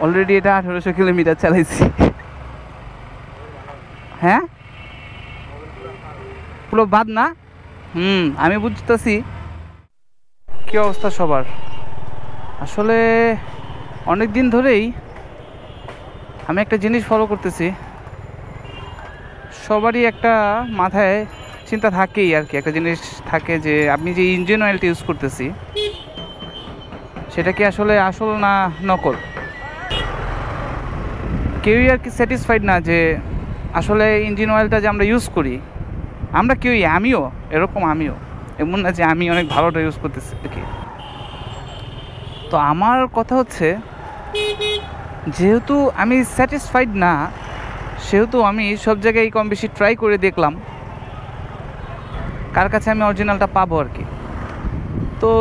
Already এটা 1800 kilometre চালাইছি। হ্যাঁ, পুরো বাদ না। আমি বুঝতেছি কী অবস্থা সবার। আসলে অনেক দিন ধরেই আমি একটা জিনিস ফলো করতেছি, সবারই একটা মাথায় চিন্তা থাকেই আর কি, একটা জিনিস থাকে যে আপনি যে ইঞ্জিন অয়েলটা ইউজ করতেছি সেটা কি আসলে আসল না নকল। কেউই আর কি স্যাটিসফাইড না যে আসলে ইঞ্জিন অয়েলটা যে আমরা ইউজ করি, আমরা কেউই, আমিও এমন না যে আমি অনেক ভালোটা ইউজ করতেছি আর কি। তো আমার কথা হচ্ছে, যেহেতু আমি স্যাটিসফাইড না, সেহেতু আমি সব জায়গায় কম বেশি ট্রাই করে দেখলাম কার কাছে আমি অরিজিনালটা পাবো আর কি। তো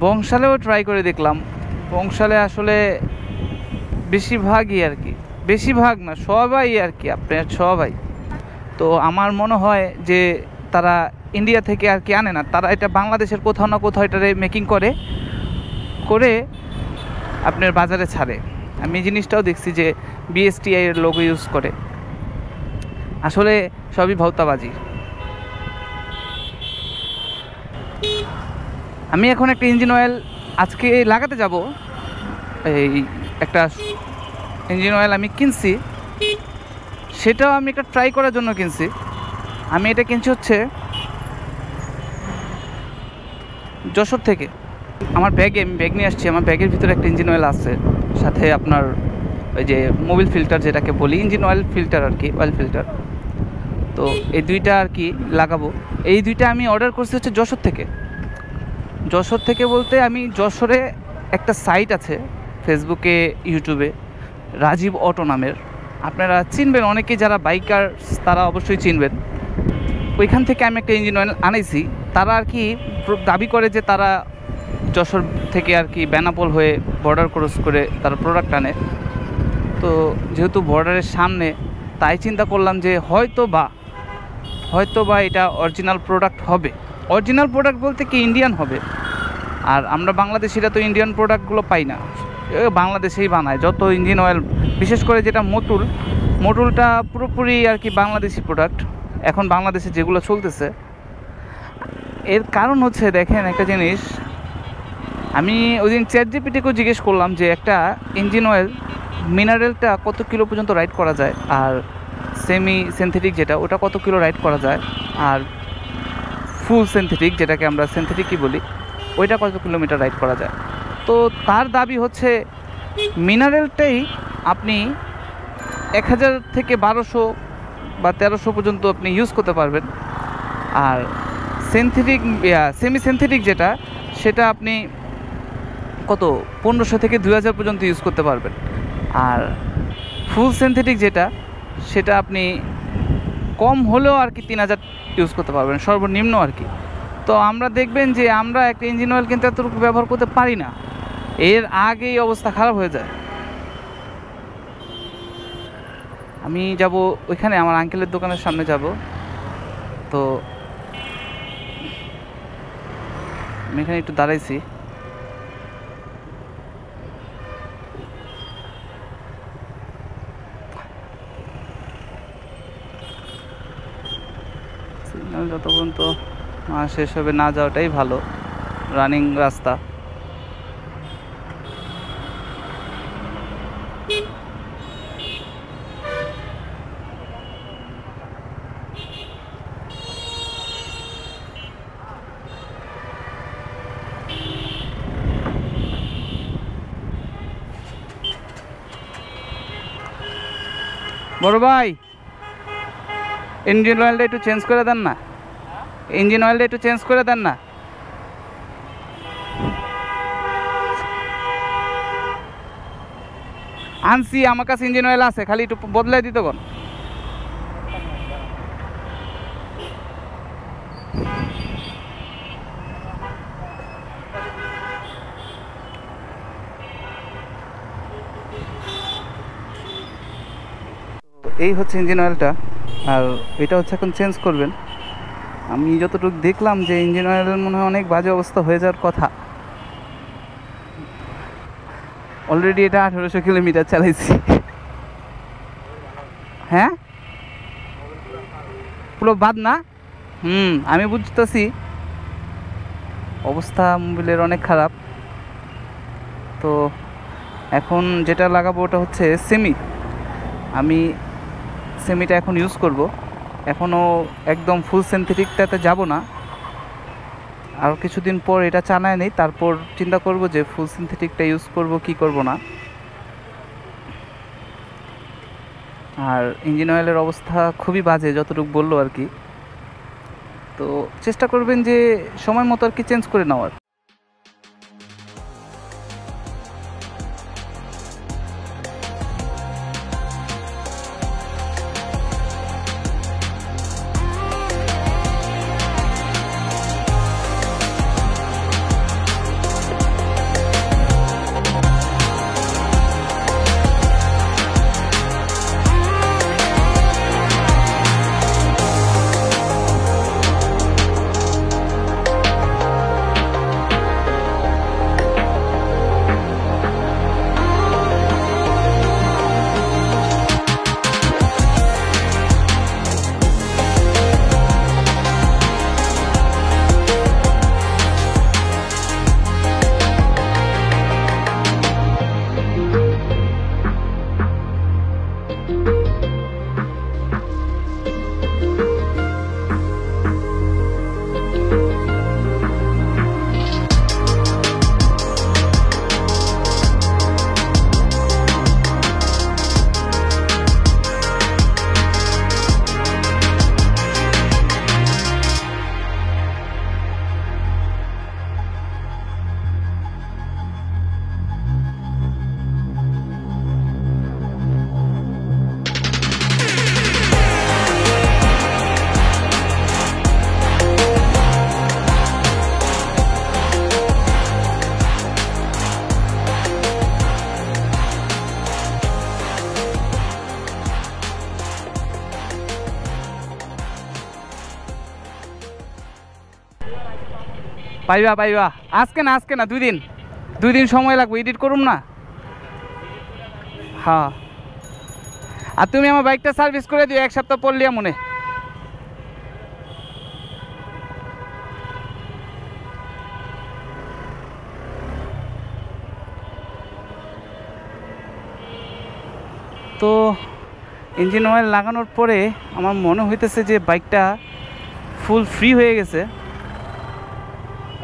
বংশালেও ট্রাই করে দেখলাম, বংশালে আসলে বেশিরভাগই আর কি, বেশিরভাগ না সবাই আর কি, আপনার সবাই। তো আমার মনে হয় যে তারা ইন্ডিয়া থেকে আর কি আনে না, তারা এটা বাংলাদেশের কোথাও না কোথাও এটারে মেকিং করে আপনার বাজারে ছাড়ে। আমি এই জিনিসটাও দেখছি যে বিএসটিআই এর লোগো ইউজ করে, আসলে সবই ভাউতাবাজি। আমি এখন একটা ইঞ্জিন অয়েল আজকে লাগাতে যাব, এই একটা ইঞ্জিন অয়েল আমি কিনছি, সেটাও আমি একটা ট্রাই করার জন্য কিনছি। আমি এটা কিনছি হচ্ছে যশোর থেকে। আমার আমি ব্যাগ নিয়ে আসছি, আমার ব্যাগের ভিতরে একটা ইঞ্জিন অয়েল আছে, সাথে আপনার ওই যে মোবিল ফিল্টার যেটাকে বলি, ইঞ্জিন অয়েল ফিল্টার আর কি, অয়েল ফিল্টার। তো এই দুইটা আর কি লাগাবো। এই দুইটা আমি অর্ডার করছি হচ্ছে যশোর থেকে বলতে আমি যশোরে একটা সাইট আছে ফেসবুকে ইউটিউবে, রাজীব অটো নামের, আপনারা চিনবেন অনেকেই, যারা বাইকার তারা অবশ্যই চিনবেন। ওইখান থেকে আমি একটা ইঞ্জিন অয়েল আনাইছি। তারা আর কি দাবি করে যে তারা যশোর থেকে আর কি বেনাপোল হয়ে বর্ডার ক্রস করে তারা প্রোডাক্ট আনে। তো যেহেতু বর্ডারের সামনে, তাই চিন্তা করলাম যে হয়তো বা এটা অরিজিনাল প্রোডাক্ট হবে। অরিজিনাল প্রোডাক্ট বলতে কি ইন্ডিয়ান হবে, আর আমরা বাংলাদেশিরা তো ইন্ডিয়ান প্রোডাক্টগুলো পাই না, বাংলাদেশেই বানায় যত ইঞ্জিন অয়েল, বিশেষ করে যেটা মোটুলটা পুরোপুরি আর কি বাংলাদেশি প্রোডাক্ট এখন বাংলাদেশে যেগুলো চলতেছে। এর কারণ হচ্ছে, দেখেন একটা জিনিস, আমি ওই দিন চ্যাটজিপিটিকেও জিজ্ঞেস করলাম যে একটা ইঞ্জিন অয়েল মিনারেলটা কত কিলো পর্যন্ত রাইড করা যায়, আর সেমি সিনথেটিক যেটা ওটা কত কিলো রাইড করা যায়, আর ফুল সিনথেটিক যেটাকে আমরা সিনথেটিকই বলি ওইটা কত কিলোমিটার রাইড করা যায়। তো তার দাবি হচ্ছে মিনারেলটাই আপনি 1000 থেকে 1200 বা 1300 পর্যন্ত আপনি ইউজ করতে পারবেন, আর সেমি সিনথেটিক যেটা সেটা আপনি কত 1500 থেকে 2000 পর্যন্ত ইউজ করতে পারবেন, আর ফুল সিনথেটিক যেটা সেটা আপনি কম হলেও আর কি 3000 ইউজ করতে পারবেন সর্বনিম্ন আর কি। তো আমরা দেখবেন যে আমরা একটা ইঞ্জিন অয়েল কিন্তু এতটুকু ব্যবহার করতে পারি না, এর আগেই অবস্থা খারাপ হয়ে যায়। আমি যাব ওইখানে, আমার আঙ্কেলের দোকানের সামনে যাব। তো আমি এখানে একটু দাঁড়াইছি, সিগন্যাল যত পর্যন্ত শেষ হবে না যাওয়াটাই ভালো, রানিং রাস্তা। বড় ভাই, ইঞ্জিন অয়েলটা একটু চেঞ্জ করে দেন না, ইঞ্জিন অয়েলটা একটু চেঞ্জ করে দেন না। আনছি, আমার কাছে ইঞ্জিন অয়েল আছে, খালি একটু বদলাই দিতে কোন। এই হচ্ছে ইঞ্জিন অয়েলটা, আর এটা হচ্ছে এখন চেঞ্জ করবেন। আমি যতটুকু দেখলাম যে ইঞ্জিন অয়েলের মনে হয় অনেক বাজে অবস্থা হয়ে যাওয়ার কথা, অলরেডি এটা 1800 কিলোমিটার চালাইছি। হ্যাঁ, পুরো বাদ না। আমি বুঝতেছি অবস্থা মোবাইলের অনেক খারাপ। তো এখন যেটা লাগাবো ওটা হচ্ছে সেমি। আমি সেমিটা এখন ইউজ করব। এখনও একদম ফুল সিনথেটিকটাতে যাব না, আর কিছুদিন পর এটা চালায় নেই, তারপর চিন্তা করব যে ফুল সিনথেটিকটা ইউজ করব কি করব না। আর ইঞ্জিন অয়েলের অবস্থা খুবই বাজে যতটুকু বললো আর কি। তো চেষ্টা করবেন যে সময় মতো আর কি চেঞ্জ করে নেওয়ার। পাইবা পাইবা, আজকে না 2 দিন সময় লাগবে, এডিট করুম না। হ্যাঁ, আর তুমি আমার বাইকটা সার্ভিস করে দিও 1 সপ্তাহ পর লিয়া মনে। তো ইঞ্জিন অয়েল লাগানোর পরে আমার মনে হইতেছে যে বাইকটা ফুল ফ্রি হয়ে গেছে।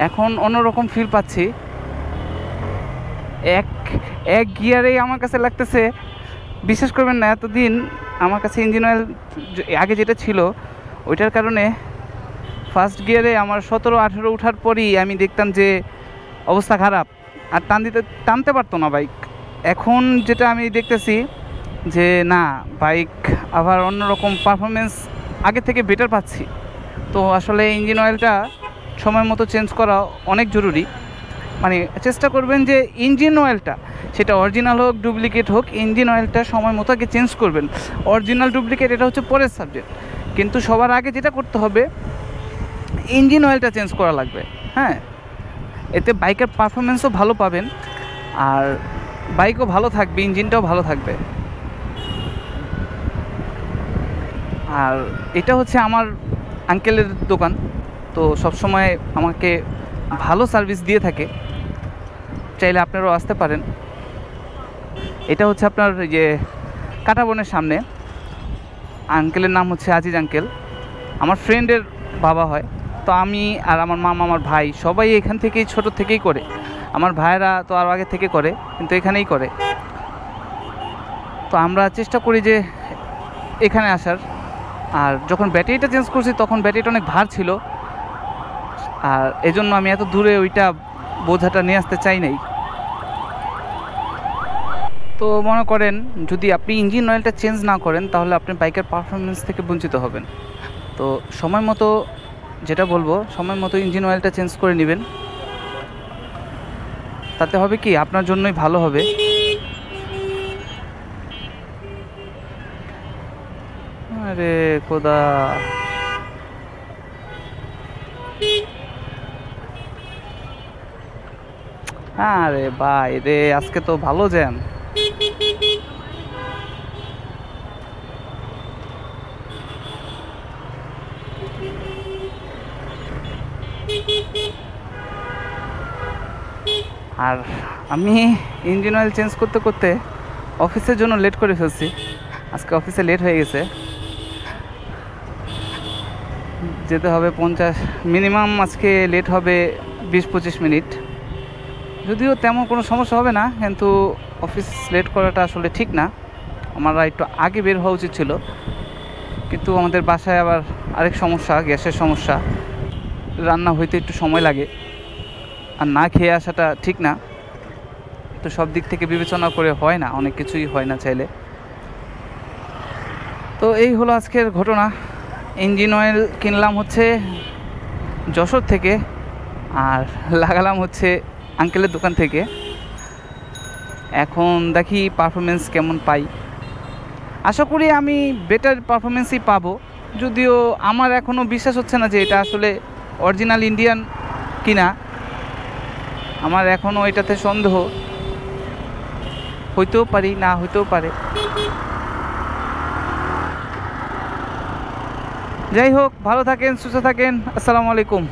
এখন অন্যরকম ফিল পাচ্ছি। এক গিয়ারেই আমার কাছে লাগতেছে, বিশ্বাস করবেন না, এতদিন আমার কাছে ইঞ্জিন অয়েল আগে যেটা ছিল ওইটার কারণে ফার্স্ট গিয়ারে আমার 17-18 ওঠার পরই আমি দেখতাম যে অবস্থা খারাপ, আর টানতে পারতো না বাইক। এখন যেটা আমি দেখতেছি যে না, বাইক আবার অন্যরকম পারফরমেন্স আগে থেকে বেটার পাচ্ছি। তো আসলে ইঞ্জিন অয়েলটা সময় মতো চেঞ্জ করা অনেক জরুরি। মানে চেষ্টা করবেন যে ইঞ্জিন অয়েলটা, সেটা অরিজিনাল হোক ডুপ্লিকেট হোক, ইঞ্জিন অয়েলটা সময় মতো আগে চেঞ্জ করবেন। অরিজিনাল ডুপ্লিকেট এটা হচ্ছে পরের সাবজেক্ট, কিন্তু সবার আগে যেটা করতে হবে ইঞ্জিন অয়েলটা চেঞ্জ করা লাগবে। হ্যাঁ, এতে বাইকের পারফরমেন্সও ভালো পাবেন, আর বাইকও ভালো থাকবে, ইঞ্জিনটাও ভালো থাকবে। আর এটা হচ্ছে আমার আঙ্কেলের দোকান, তো সবসময় আমাকে ভালো সার্ভিস দিয়ে থাকে, চাইলে আপনারাও আসতে পারেন। এটা হচ্ছে আপনার যে কাঁটাবনের সামনে। আঙ্কেলের নাম হচ্ছে আজিজ আঙ্কেল, আমার ফ্রেন্ডের বাবা হয়। তো আমি আর আমার মামা, আমার ভাই সবাই এখান থেকেই ছোটো থেকেই করে। আমার ভাইয়েরা তো আরও আগে থেকে করে, কিন্তু এখানেই করে। তো আমরা চেষ্টা করি যে এখানে আসার। আর যখন ব্যাটারিটা চেঞ্জ করছি তখন ব্যাটারিটা অনেক ভার ছিল, আর এজন্য আমি এত দূরে ওইটা বোঝাটা নিয়ে আসতে চাই নাই। তো মনে করেন যদি আপনি ইঞ্জিন অয়েলটা চেঞ্জ না করেন তাহলে আপনি বাইকের পারফরমেন্স থেকে বঞ্চিত হবেন। তো সময় মতো, যেটা বলবো, সময় মতো ইঞ্জিন অয়েলটা চেঞ্জ করে নেবেন। তাতে হবে কি, আপনার জন্যই ভালো হবে। আরে খোদা, আরে ভাই রে, আজকে তো ভালো জ্যাম। আর আমি ইঞ্জিন অয়েল চেঞ্জ করতে করতে অফিসের জন্য লেট করে ফেলছি। আজকে অফিসে লেট হয়ে গেছে, যেতে হবে 50 মিনিমাম। আজকে লেট হবে 20-25 মিনিট। যদিও তেমন কোনো সমস্যা হবে না, কিন্তু অফিস লেট করাটা আসলে ঠিক না। আমরা একটু আগে বের হওয়া উচিত ছিল, কিন্তু আমাদের বাসায় আবার আরেক সমস্যা, গ্যাসের সমস্যা। রান্না হইতে একটু সময় লাগে, আর না খেয়ে আসাটা ঠিক না। তো সব দিক থেকে বিবেচনা করে হয় না, অনেক কিছুই হয় না চাইলে। তো এই হলো আজকের ঘটনা। ইঞ্জিন অয়েল কিনলাম হচ্ছে যশোর থেকে, আর লাগালাম হচ্ছে আঙ্কেলের দোকান থেকে। এখন দেখি পারফরমেন্স কেমন পাই। আশা করি আমি বেটার পারফরমেন্সই পাবো, যদিও আমার এখনও বিশ্বাস হচ্ছে না যে এটা আসলে অরিজিনাল ইন্ডিয়ান কিনা। আমার এখনও এটাতে সন্দেহ, হইতেও পারি না হইতেও পারে। যাই হোক, ভালো থাকেন, সুস্থ থাকেন। আসসালামু আলাইকুম।